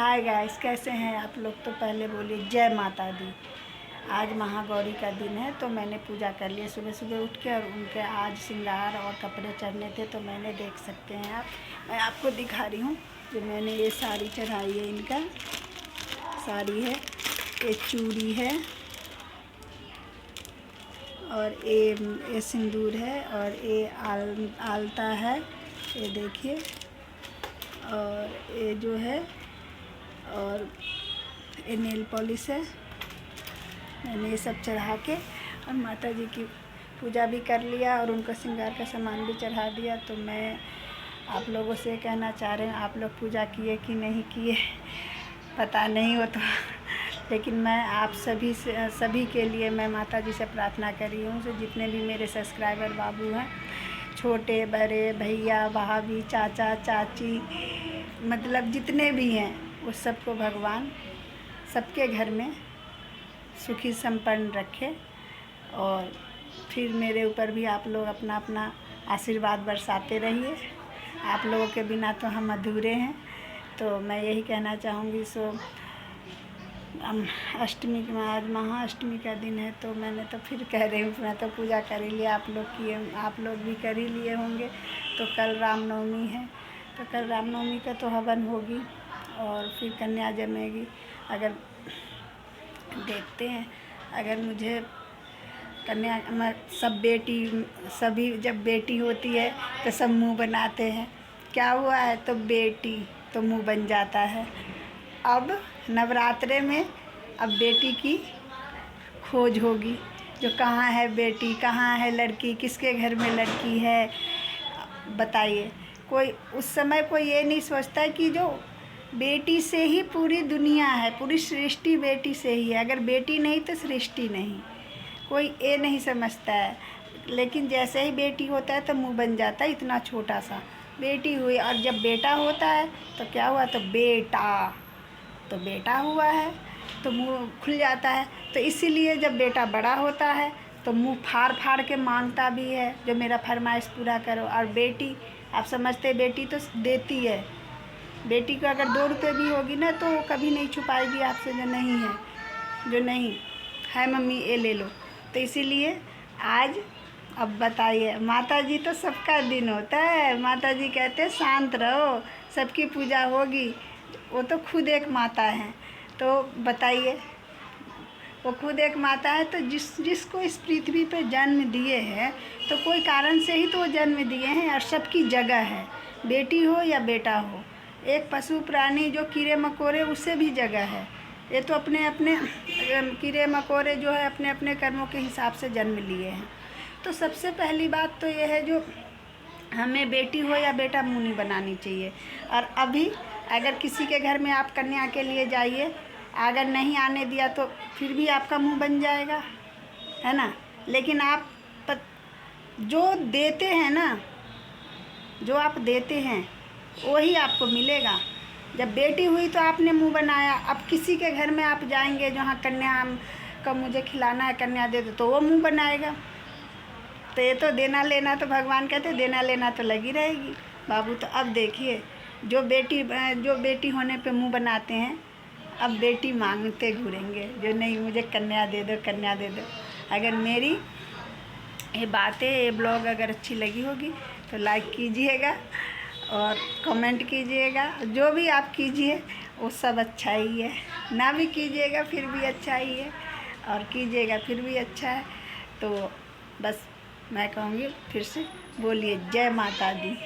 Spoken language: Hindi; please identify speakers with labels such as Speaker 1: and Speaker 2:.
Speaker 1: हाय गाइस, कैसे हैं आप लोग। तो पहले बोलिए जय माता दी। आज महागौरी का दिन है तो मैंने पूजा कर लिया सुबह सुबह उठ के। और उनके आज श्रृंगार और कपड़े चढ़ने थे तो मैंने देख सकते हैं आप, मैं आपको दिखा रही हूँ जो मैंने ये साड़ी चढ़ाई है। इनका साड़ी है, ये चूड़ी है और ये सिंदूर है और ये आलता है, ये देखिए। और ये जो है और ये नेल पॉलिश है। मैंने ये सब चढ़ा के और माता जी की पूजा भी कर लिया और उनका श्रृंगार का सामान भी चढ़ा दिया। तो मैं आप लोगों से कहना चाह रहे हैं, आप लोग पूजा किए कि नहीं किए पता नहीं हो तो लेकिन मैं आप सभी के लिए मैं माता जी से प्रार्थना कर रही हूँ। जितने भी मेरे सब्सक्राइबर बाबू हैं, छोटे बड़े, भैया भाभी, चाचा चाची, मतलब जितने भी हैं, वो सबको भगवान सबके घर में सुखी संपन्न रखे। और फिर मेरे ऊपर भी आप लोग अपना अपना आशीर्वाद बरसाते रहिए। आप लोगों के बिना तो हम अधूरे हैं। तो मैं यही कहना चाहूँगी। अष्टमी में आज महाअष्टमी का दिन है तो मैंने तो फिर कह रही हूँ, मैं तो पूजा कर ही लिया, आप लोग किए, आप लोग भी कर ही लिए होंगे। तो कल रामनवमी है तो कल रामनवमी का तो हवन होगी और फिर कन्या जमेगी। अगर देखते हैं, अगर मुझे कन्या सभी जब बेटी होती है तो सब मुंह बनाते हैं, क्या हुआ है तो बेटी तो मुंह बन जाता है। अब नवरात्रे में अब बेटी की खोज होगी, जो कहाँ है बेटी, कहाँ है लड़की, किसके घर में लड़की है बताइए। कोई उस समय कोई ये नहीं सोचता है कि जो बेटी से ही पूरी दुनिया है, पूरी सृष्टि बेटी से ही है। अगर बेटी नहीं तो सृष्टि नहीं, कोई ये नहीं समझता है। लेकिन जैसे ही बेटी होता है तो मुंह बन जाता है, इतना छोटा सा बेटी हुई। और जब बेटा होता है तो क्या हुआ, तो बेटा हुआ है तो मुंह खुल जाता है। तो इसीलिए जब बेटा बड़ा होता है तो मुंह फाड़ फाड़ के मांगता भी है, जो मेरा फरमाइश पूरा करो। और बेटी, आप समझते हैं बेटी तो देती है। बेटी को अगर 2 रुपये भी होगी ना तो वो कभी नहीं छुपाएगी आपसे, जो नहीं है, जो नहीं है मम्मी ये ले लो। तो इसीलिए आज अब बताइए, माता जी तो सबका दिन होता है। माता जी कहते हैं शांत रहो, सबकी पूजा होगी। वो तो खुद एक माता है। तो बताइए, वो खुद एक माता है। तो जिसको इस पृथ्वी पे जन्म दिए हैं तो कोई कारण से ही तो वो जन्म दिए हैं। और सबकी जगह है, बेटी हो या बेटा हो। एक पशु प्राणी जो कीड़े मकोड़े, उससे भी जगह है। ये तो अपने अपने कीड़े मकोड़े जो है अपने अपने कर्मों के हिसाब से जन्म लिए हैं। तो सबसे पहली बात तो ये है, जो हमें बेटी हो या बेटा मुँह नहीं बनानी चाहिए। और अभी अगर किसी के घर में आप कन्या के लिए जाइए, अगर नहीं आने दिया तो फिर भी आपका मुंह बन जाएगा, है ना। लेकिन आप जो देते हैं ना, जो आप देते हैं वही आपको मिलेगा। जब बेटी हुई तो आपने मुंह बनाया। अब किसी के घर में आप जाएंगे जहाँ कन्या का मुझे खिलाना है, कन्या दे दो, तो वो मुंह बनाएगा। तो ये तो देना लेना, तो भगवान कहते देना लेना तो लगी रहेगी बाबू। तो अब देखिए, जो बेटी होने पे मुंह बनाते हैं, अब बेटी मांगते घूरेंगे, जो नहीं मुझे कन्या दे दो, कन्या दे दो। अगर मेरी ये बातें, ये ब्लॉग अगर अच्छी लगी होगी तो लाइक कीजिएगा और कमेंट कीजिएगा। जो भी आप कीजिए वो सब अच्छा ही है, ना भी कीजिएगा फिर भी अच्छा ही है, और कीजिएगा फिर भी अच्छा है। तो बस मैं कहूँगी, फिर से बोलिए जय माता दी।